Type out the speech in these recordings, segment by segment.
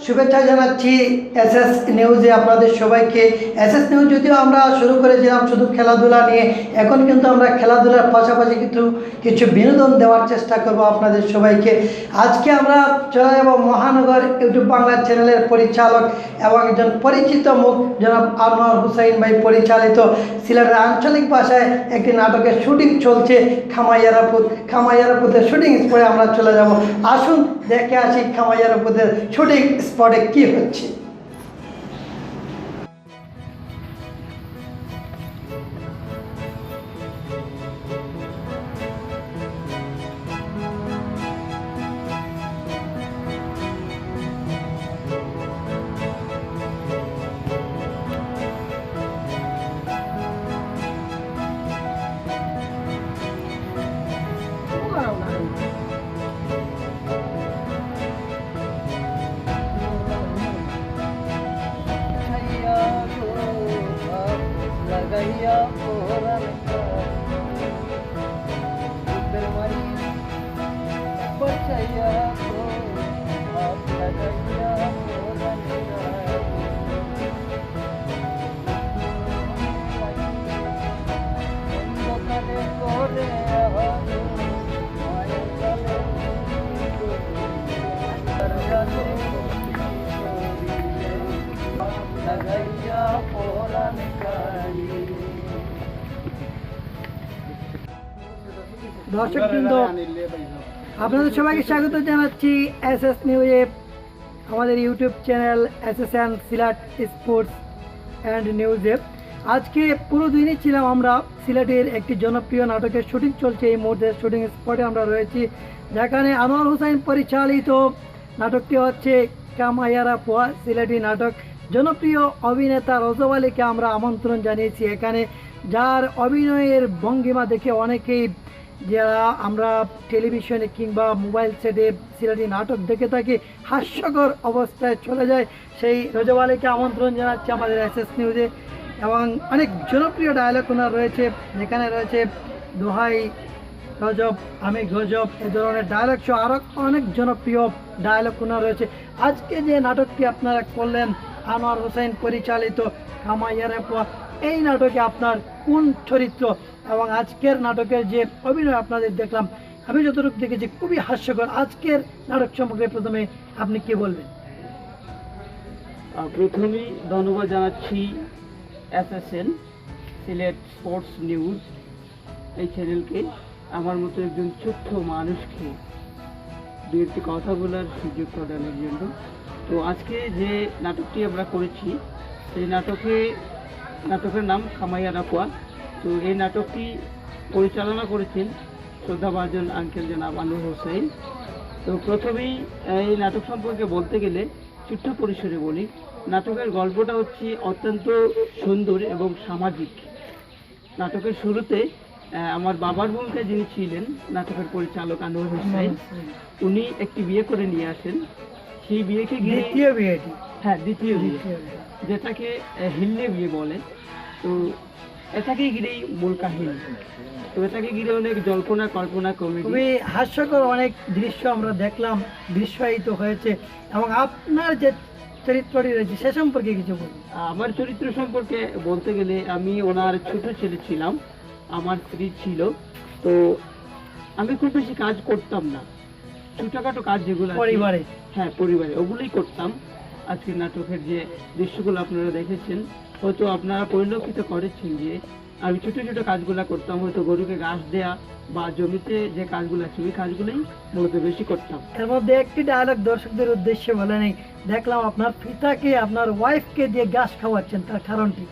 শুভেচ্ছা জানাচ্ছি এসএস নিউজে আপনাদের সবাইকে। এসএস নিউজ যদিও আমরা শুরু করেছিলাম শুধু খেলাধুলা নিয়ে, এখন কিন্তু আমরা খেলাধুলার পাশাপাশি কিছু বিনোদন দেওয়ার চেষ্টা করব আপনাদের সবাইকে। আজকে আমরা চলে যাব মহানগর ইউটিউব বাংলা চ্যানেলের পরিচালক এবং একজন পরিচিত মুখ জনাব আনোয়ার হুসাইন ভাই পরিচালিত সিলেটের আঞ্চলিক ভাষায় একটি নাটকের শুটিং চলছে খামাইয়ারাপুতের শুটিং স্পটে আমরা চলে যাব। আসুন দেখে আসি খামাইয়ারাপুতের শুটিং স্পটে কি হচ্ছে। দর্শকবৃন্দ, আপনাদের সবাইকে স্বাগত জানাচ্ছি এসএস নিউজে, আমাদের YouTube channel SSN Sylhet sports and নিউজে। আজকে পুরো দিনই ছিলাম আমরা সিলেটের একটি জনপ্রিয় নাটকের শুটিং চলছে। এই মুহূর্তে শুটিং স্পটে আমরা রয়েছি, যেখানে আনোয়ার হোসেন পরিচালিত নাটকটি হচ্ছে খামাইয়ারাপুয়া সিলেটি নাটক। জনপ্রিয় অভিনেতা রজব আলীকে আমরা আমন্ত্রণ জানিয়েছি এখানে, যার অভিনয়ের ভঙ্গিমা দেখে অনেকেই, যারা আমরা টেলিভিশনে কিংবা মোবাইল সেটে সিলেটি নাটক দেখে থাকি, হাস্যকর অবস্থায় চলে যায়। সেই রজব আলীকে আমন্ত্রণ জানাচ্ছি আমাদের এসএস নিউজে। এবং অনেক জনপ্রিয় ডায়লগ ওনার রয়েছে, যেখানে রয়েছে দোহাই রজব আমি গজব, এ ধরনের ডায়লগ সহ আরও অনেক জনপ্রিয় ডায়লগ ওনার রয়েছে। আজকে যে নাটকটি আপনারা করলেন আনোয়ার হোসেন পরিচালিত খামাইয়ারাপুয়া, এই নাটকে আপনার কোন চরিত্র এবং আজকের নাটকের যে অভিনয় আপনাদের দেখলাম, আমি যতটুকু দেখেছি খুবই হাস্যকর। আজকের নাটক সম্পর্কে প্রথমে আপনি কি বলবেন? প্রথমেই ধন্যবাদ জানাচ্ছি এসএসএন সিলেট স্পোর্টস নিউজ এই চ্যানেলকে, আমার মতো একজন ছোট্ট মানুষকে দু একটি কথা বলার সুযোগ প্রদানের জন্য। তো আজকে যে নাটকটি আমরা করেছি, সেই নাটকের নাম খামাইয়ারাপুয়া। তো এই নাটকটি পরিচালনা করেছেন শ্রদ্ধাভাজন আঙ্কেল জনাব আনোয়ার হোসেন। তো প্রথমেই এই নাটক সম্পর্কে বলতে গেলে ছোট্ট পরিসরে বলি, নাটকের গল্পটা হচ্ছে অত্যন্ত সুন্দর এবং সামাজিক। নাটকের শুরুতে আমার বাবার ভূমিকা যিনি ছিলেন নাটকের পরিচালক আনোয়ার হোসেন, উনি একটি বিয়ে করে নিয়ে আসেন। সেই বিয়েকে ঘিরে দ্বিতীয় বিয়ে, যেটাকে হিল্লে বিয়ে বলে। তো এটাকে ঘিরেই মূল কাহিনী। তো এটাকে ঘিরে অনেক জল্পনা কল্পনা কমেডি, খুবই হাস্যকর অনেক দৃশ্য আমরা দেখলাম, দৃশ্যায়িত হয়েছে। এবং আপনার যে চরিত্রটি রয়েছে সে সম্পর্কে কিছু বলুন। আমার চরিত্র সম্পর্কে বলতে গেলে, আমি ওনার ছোট ছেলে ছিলাম, আমার স্ত্রী ছিল। তো আমি খুব বেশি কাজ করতাম না, ছোটখাটো কাজ যেগুলো পরিবারে, হ্যাঁ পরিবারে, ওগুলোই করতাম। আজকের নাটকের যে দৃশ্যগুলো আপনারা দেখেছেন, হয়তো আপনারা পরিলক্ষিত করেছেন যে আমি ছোট ছোট কাজগুলো করতাম, হয়তো গরুকে ঘাস দেয়া বা জমিতে যে কাজগুলো আছে ওই কাজগুলোই মূলত বেশি করতাম। এর মধ্যে একটি ডায়লগ দর্শকদের উদ্দেশ্যে বলে নেই, দেখলাম আপনার পিতাকে আপনার ওয়াইফকে দিয়ে ঘাস খাওয়াচ্ছেন, তার কারণটি?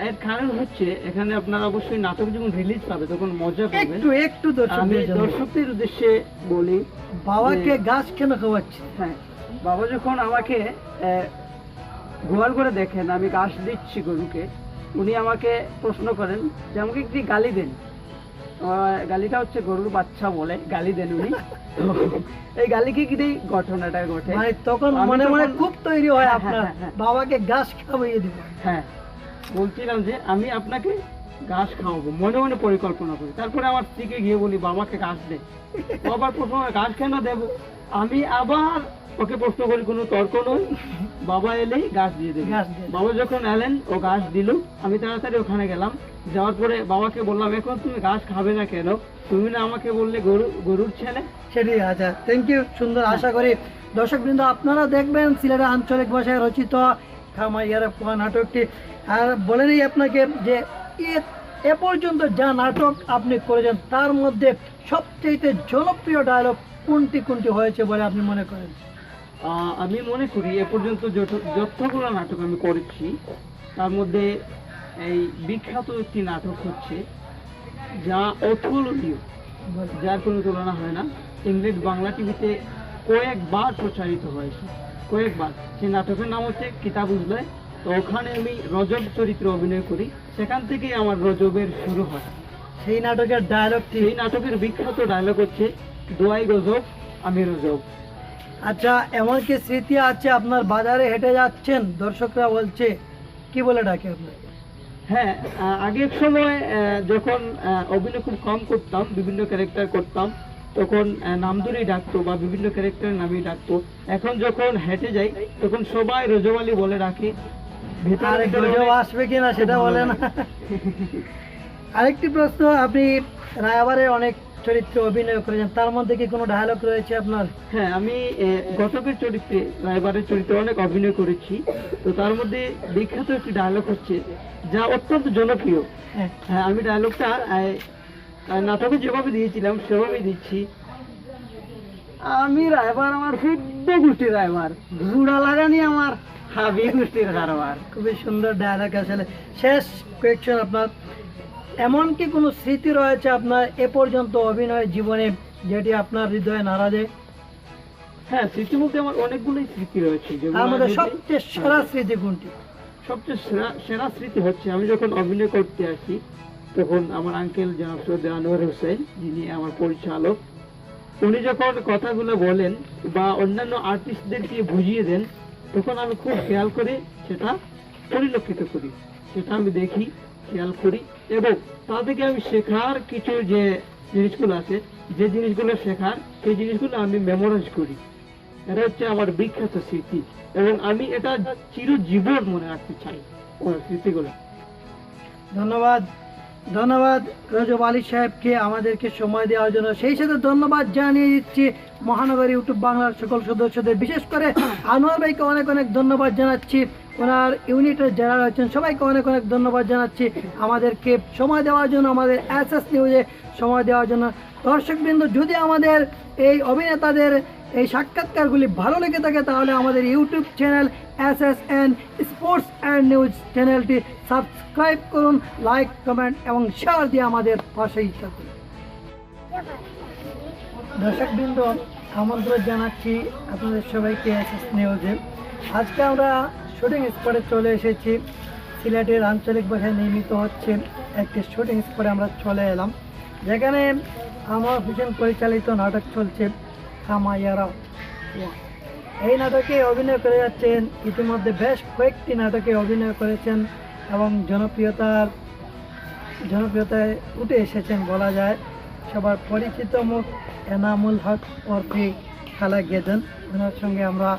এর কারণ হচ্ছে, এখানে আপনারা অবশ্যই নাটক যখন রিলিজ পাবে তখন মজা পাবেন। একটু আমি দর্শকদের উদ্দেশ্যে বলি, বাবাকে ঘাস কেন খাওয়াচ্ছে? হ্যাঁ, বাবা যখন আমাকে গোয়াল করে দেখেন আমি ঘাস দিচ্ছি গরুকে, উনি আমাকে প্রশ্ন করেন যে আমাকে একটি গালি দেন। গালিটা হচ্ছে গরুর বাচ্চা বলে গালি দেন উনি। এই গালিকে ঘিরেই ঘটনাটা ঘটে। মানে তখন মনে মনে খুব তৈরি হয় আপনার বাবাকে ঘাস খাওয়াইয়ে দিব। হ্যাঁ, বলছিলাম যে আমি আপনাকে ঘাস খাওয়াবো, মনে মনে পরিকল্পনা করি। তারপরে আমার স্ত্রীকে গিয়ে বলি বাবাকে ঘাস দে। আবার প্রথমে ঘাস কেন দেবো, আমি আবার ওকে প্রশ্ন করি, কোনো তর্ক নয়, বাবা এলেই গাছ দিয়ে দেবে। গাছ দিয়ে দেবে। বাবা যখন এলেন ও গাছ দিল, আমি তাড়াতাড়ি ওখানে গেলাম। যাওয়ার পরে বাবাকে বললাম, এখন তুমি গাছ খাবে না কেন? তুমি না আমাকে বললে গরুর ছেলে। সেটি আচ্ছা, থ্যাংক ইউ, সুন্দর। আশা করি দর্শকবৃন্দ আপনারা দেখবেন সিলেটের আঞ্চলিক ভাষায় রচিত খামাইয়ারা পোয়া নাটকটি। আর বলে নিই আপনাকে যে এ পর্যন্ত যা নাটক আপনি করেছেন তার মধ্যে সবচেয়ে জনপ্রিয় ডায়লগ কোনটি কোনটি হয়েছে বলে আপনি মনে করেন? আমি মনে করি এ পর্যন্ত যতগুলো নাটক আমি করেছি তার মধ্যে এই বিখ্যাত একটি নাটক হচ্ছে যা অতুলনীয়, যার কোনো তুলনা হয় না। ইংরেজ বাংলা টিভিতে কয়েকবার প্রচারিত হয়েছে, কয়েকবার। সেই নাটকের নাম হচ্ছে কিতাব উজলায়। তো ওখানে আমি রজব চরিত্রে অভিনয় করি, সেখান থেকেই আমার রজবের শুরু হয়। সেই নাটকের ডায়লগটি? সেই নাটকের বিখ্যাত ডায়লগ হচ্ছে, দোয়াই গজব আমি রজব। আচ্ছা, এমন কি স্মৃতি আছে আপনার বাজারে হেঁটে যাচ্ছেন, দর্শকরা বলছে কি বলে ডাকে আপনাকে? হ্যাঁ, আগে এক সময় যখন অভিনয় খুব কম করতাম, বিভিন্ন ক্যারেক্টার করতাম, তখন নাম ধরেই ডাকতো বা বিভিন্ন ক্যারেক্টারের নামেই ডাকতো। এখন যখন হেঁটে যাই তখন সবাই রজব আলী বলে রাখে। আরে গজব আসবে কিনা সেটা বলে না। আরেকটি প্রশ্ন, আপনি রায়াবারে অনেক চরিত্রে অভিনয় করেছেন, তার মধ্যে কি কোনো ডায়লগ রয়েছে আপনার? হ্যাঁ, আমি ঘটকের চরিত্রে, রায়বারের চরিত্রে অনেক অভিনয় করেছি। তো তার মধ্যে বিখ্যাত একটি ডায়লগ হচ্ছে যা অত্যন্ত জনপ্রিয়। হ্যাঁ, হ্যাঁ, আমি ডায়লগটা নাটকে যেভাবে দিয়েছিলাম সেভাবেই দিচ্ছি। আমি রায়বার, আমার শুদ্ধ গোষ্ঠীর রায়বার, জুড়া লাগানি আমার হাবি গোষ্ঠীর কারবার। খুবই সুন্দর ডায়লগ আসলে। শেষ কোয়েকশন আপনার, এমন কি কোনো স্মৃতি রয়েছে আপনার এ পর্যন্ত অভিনয় জীবনে যেটি আপনার হৃদয়ে নাড়া দেয়? হ্যাঁ, স্মৃতি বলতে আমার অনেকগুলোই স্মৃতি রয়েছে। তার মধ্যে সবচেয়ে সেরা স্মৃতি কোনটি? সবচেয়ে সেরা স্মৃতি হচ্ছে আমি যখন অভিনয় করতে আসি তখন আমার আঙ্কেল জনাব সৈয়দ আনোয়ার হোসেন, যিনি আমার পরিচালক, উনি যখন কথাগুলো বলেন বা অন্যান্য আর্টিস্টদেরকে বুঝিয়ে দেন, তখন আমি খুব খেয়াল করে সেটা পরিলক্ষিত করি, সেটা আমি দেখি, খেয়াল করি, এবং তা থেকে আমি শেখার কিছু যে জিনিসগুলো আছে, যে জিনিসগুলো শেখার সেই জিনিসগুলো আমি মেমোরাইজ করি। এটা হচ্ছে আমার বিখ্যাত স্মৃতি এবং আমি এটা চিরজীবন মনে রাখতে চাই ওই স্মৃতিগুলো। ধন্যবাদ, ধন্যবাদ রজব আলী সাহেবকে আমাদেরকে সময় দেওয়ার জন্য। সেই সাথে ধন্যবাদ জানিয়ে দিচ্ছি মহানগর ইউটিউব বাংলার সকল সদস্যদের, বিশেষ করে আনোয়ার ভাইকে অনেক অনেক ধন্যবাদ জানাচ্ছি। ওনার ইউনিটের যারা রয়েছেন সবাইকে অনেক অনেক ধন্যবাদ জানাচ্ছি আমাদেরকে সময় দেওয়ার জন্য, আমাদের এসএস নিউজে সময় দেওয়ার জন্য। দর্শকবৃন্দ, যদি আমাদের এই অভিনেতাদের এই সাক্ষাৎকারগুলি ভালো লেগে থাকে তাহলে আমাদের YouTube channel SSN sports and news চ্যানেলটি সাবস্ক্রাইব করুন, লাইক, কমেন্ট এবং শেয়ার দিয়ে আমাদের পাশেই থাকুন। দর্শকবৃন্দ, আমন্ত্রণ জানাচ্ছি আপনাদের সবাইকে SS নিউজে। আজকে আমরা শুটিং স্পটে চলে এসেছি। সিলেটের আঞ্চলিক ভাষায় নির্মিত হচ্ছে একটি শুটিং স্পটে আমরা চলে এলাম, যেখানে আমার হোসেন পরিচালিত নাটক চলছে খামাইয়ারা। এই নাটকে অভিনয় করে যাচ্ছেন, ইতিমধ্যে বেশ কয়েকটি নাটকে অভিনয় করেছেন এবং জনপ্রিয়তায় উঠে এসেছেন বলা যায়। সবার পরিচিত মুখ এনামুল হক ওরফে খালা গেদন, ওনার সঙ্গে আমরা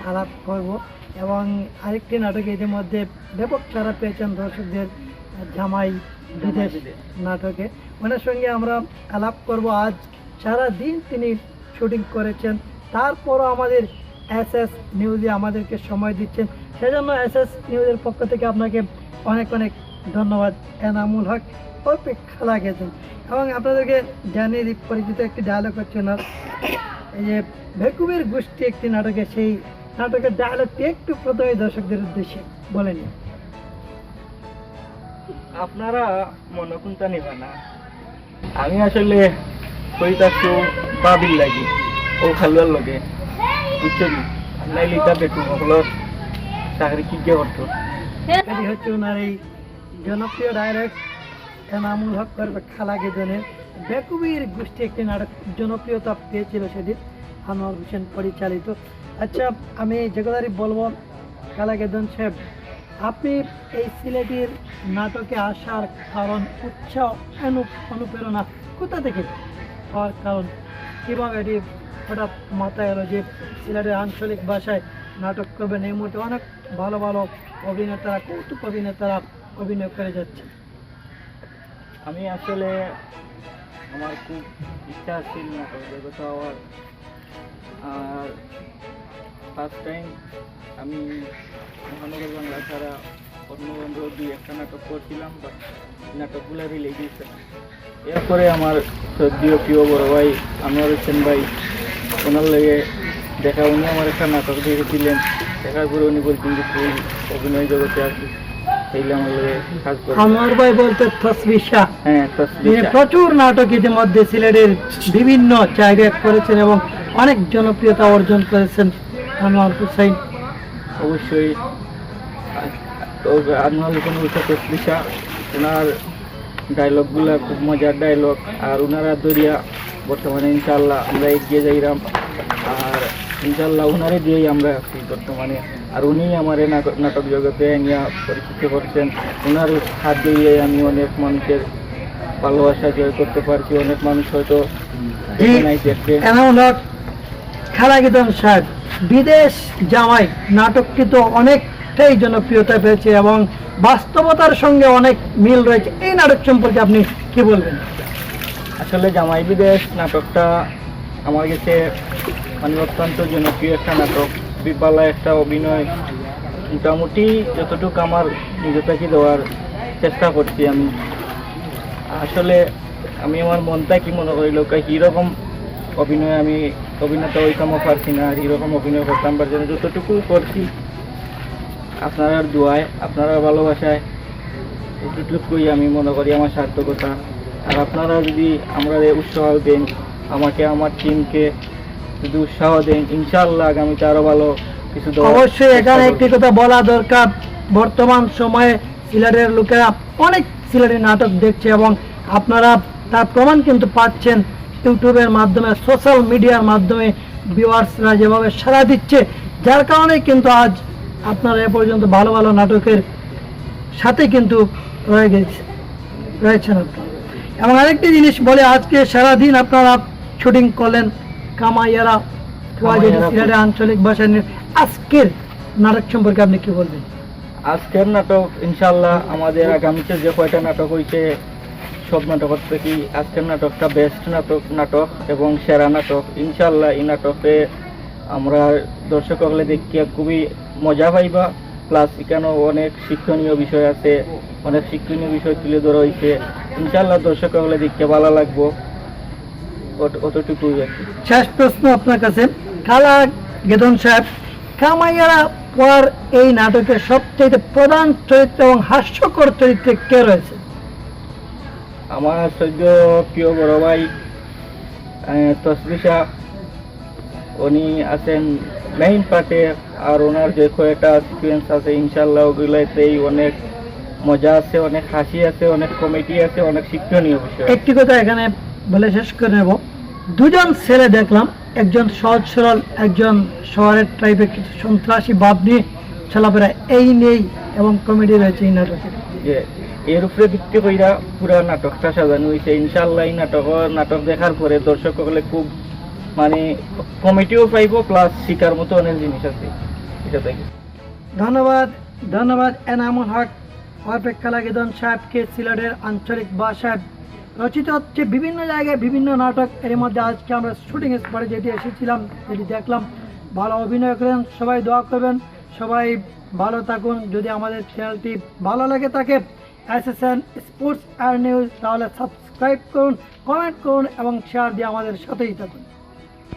আলাপ করব। এবং আরেকটি নাটকে ইতিমধ্যে ব্যাপক সাড়া পেয়েছেন দর্শকদের, জামাই বিদেশ নাটকে, ওনার সঙ্গে আমরা আলাপ করব। আজ সারাদিন তিনি শুটিং করেছেন, তারপরও আমাদের SS নিউজে আমাদেরকে সময় দিচ্ছেন, সেজন্য SS নিউজের পক্ষ থেকে আপনাকে অনেক অনেক ধন্যবাদ এনামুল হক ওরফে খালা গেছেন। এবং আপনাদেরকে জানিয়ে দিই পরিচিত একটি ডায়লগ হচ্ছে না, এই যে ভেকুবের গোষ্ঠী একটি নাটকে, সেই নাটকের ডায়লগটি একটু প্রথমে দর্শকদের উদ্দেশ্যে বলে নিন। আপনারা মনে কোনটা নিবা না, আমি আসলে কইতাছি বাবির লাগি ও খালুয়ার লগে, বুঝছেন? নাইলে এটা দেখুন ওগুলোর চাকরি কি কে করতো। এটি হচ্ছে ওনার এই জনপ্রিয় ডাইরেক্ট এনামুল হক করবে খালা গেজনের বেকুবির গোষ্ঠী একটি নাটক জনপ্রিয়তা পেয়েছিল সেদিন, আনোয়ার হোসেন পরিচালিত। আচ্ছা, আমি যে কথাটি বলবো, খালা গেজন সাহেব, আপনি এই সিলেটের নাটকে আসার কারণ, উৎসাহ, অনুপ্রেরণা কোথা থেকে হওয়ার কারণ? কীভাবে এটি হঠাৎ মাথায় এলো যে সিলেটের আঞ্চলিক ভাষায় নাটক করবেন? এই মুহূর্তে অনেক ভালো ভালো অভিনেতারা, কৌতুক অভিনেতারা অভিনয় করে যাচ্ছে। আমি আসলে আমার খুব ইচ্ছা ছিল নাটক জগতে হওয়ার। আর ফার্স্ট টাইম আমি মহানগর বাংলা ছাড়া অন্য অন্য দুই একটা নাটক করছিলাম, বাট নাটকগুলো রিলিজ হয়েছে না। এরপরে আমার শ্রদ্ধীয় প্রিয় বড় ভাই আনোয়ার হোসেন ভাই, ওনার লেগে দেখা, উনি আমার একটা নাটক দেখেছিলেন। দেখার পরে উনি বলছেন যে তুই অভিনয় জগতে আসিস, সেইলে আমার লেগে কাজ করে। আমার ভাই বলতে তসবিশা, হ্যাঁ, তিনি প্রচুর নাটক ইতিমধ্যে সিলেটের বিভিন্ন জায়গায় করেছেন এবং অনেক জনপ্রিয়তা অর্জন করেছেন আনোয়ার হোসেন। অবশ্যই তো আনোয়ার হোসেন বলছে তসবিশা, ওনার ডায়লগগুলো খুব মজার ডায়লগ। আর ওনারা দরিয়া বর্তমানে ইনশাল্লাহ আমরা এগিয়ে যাইলাম, আর ইনশাল্লাহ ওনারে দিয়েই আমরা আছি বর্তমানে। আর উনি আমার নাটক জগতে নিয়ে পরিচিত করছেন। ওনার হাত দিয়ে আমি অনেক মানুষের ভালোবাসা জয় করতে পারছি। অনেক মানুষ হয়তো খেলা গীতন সাহেব, বিদেশ জামাই নাটকটি তো অনেকটাই জনপ্রিয়তা পেয়েছে এবং বাস্তবতার সঙ্গে অনেক মিল রয়েছে। এই নাটক সম্পর্কে আপনি কি বলবেন? আসলে জামাই বিদেশ নাটকটা আমার কাছে মানে অত্যন্ত জনপ্রিয় একটা নাটক। বিপালা একটা অভিনয়, মোটামুটি যতটুকু আমার নিজেটাকে দেওয়ার চেষ্টা করছি আমি। আসলে আমি আমার মনটা কি মনে করিল, কীরকম অভিনয় আমি অভিনেতা ওইরকমও পারছি না, আর এরকম অভিনয় করতাম পারছি না। যতটুকু করছি আপনার দোয়ায়, আপনারা ভালোবাসায়, এতটুকুই আমি মনে করি আমার সার্থকতা। আর আপনারা যদি আমরা উৎসাহ দেন, আমাকে আমার টিমকে যদি উৎসাহ দেন, ইনশাআল্লাহ আগামীতে আরও ভালো কিছু। অবশ্যই এখানে একটি কথা বলা দরকার, বর্তমান সময়ে সিলেটের লোকেরা অনেক সিলেটের নাটক দেখছে এবং আপনারা তার প্রমাণ কিন্তু পাচ্ছেন ইউটিউবের মাধ্যমে, সোশ্যাল মিডিয়ার মাধ্যমে ভিউয়ার্সরা যেভাবে সাড়া দিচ্ছে, যার কারণে কিন্তু আজ আপনারা এ পর্যন্ত ভালো ভালো নাটকের সাথে কিন্তু রয়েছেন আপনারা। এবং আরেকটি জিনিস বলে, আজকে সারাদিন আপনারা শুটিং করলেন কামাইয়ারা সিলেটের আঞ্চলিক ভাষায়। আজকের নাটক সম্পর্কে আপনি কি বলবেন? আজকের নাটক ইনশাল্লাহ আমাদের আগামীতে যে কয়টা নাটক হয়েছে সব নাটকের থেকে আজকের নাটকটা বেস্ট নাটক এবং সেরা নাটক। ইনশাল্লাহ এই নাটকে আমরা দর্শক হলে দেখিয়া খুবই মজা পাইবা। প্লাস এখানেও অনেক শিক্ষণীয় বিষয় আছে, অনেক শিক্ষণীয় বিষয় তুলে ধরা হয়েছে। ইনশাল্লাহ দর্শক হলে দেখতে ভালো লাগবো, অতটুকুই আর কি। শেষ প্রশ্ন আপনার কাছে, খালা গেদন সাহেব, কামাইয়ারা পর এই নাটকের সবচেয়ে প্রধান চরিত্র এবং হাস্যকর চরিত্রে কে রয়েছে? আমার সদ্য প্রিয় বড় ভাই তসবিশা, উনি আছেন মেইন পার্টে। আর ওনার যে কয়েকটা সিকুয়েন্স আছে ইনশাল্লাহ ওগুলোতেই অনেক মজা আছে, অনেক হাসি আছে, অনেক কমেডি আছে, অনেক শিক্ষণীয় বিষয়। একটি কথা এখানে বলে শেষ করে নেব, দুজন ছেলে দেখলাম, একজন সহজ সরল, একজন শহরের টাইপের কিছু সন্ত্রাসী ভাব নিয়ে চলাফেরা, এই নেই এবং কমেডি রয়েছে এই নাটকে। এর উপরে ভিত্তি কইরা পুরা নাটকটা সাজানো হয়েছে। ইনশাল্লাহ এই নাটক দেখার পরে দর্শক সকলে খুব মানে কমেডিও পাইব, প্লাস শিকার মতো অনেক জিনিস আছে এটা থেকে। ধন্যবাদ এনামুল হক পারফেক্ট খালা গেদন সাহেবকে। সিলেটের আঞ্চলিক ভাষায় রচিত হচ্ছে বিভিন্ন জায়গায় বিভিন্ন নাটক। এর মধ্যে আজকে আমরা শুটিং স্পটে যেটি এসেছিলাম, যেটি দেখলাম, ভালো অভিনয় করেন। সবাই দোয়া করবেন, সবাই ভালো থাকুন। যদি আমাদের চ্যানেলটি ভালো লাগে থাকে SSN স্পোর্টস আর নিউজ, তাহলে সাবস্ক্রাইব করুন, কমেন্ট করুন এবং শেয়ার দিয়ে আমাদের সাথেই থাকুন।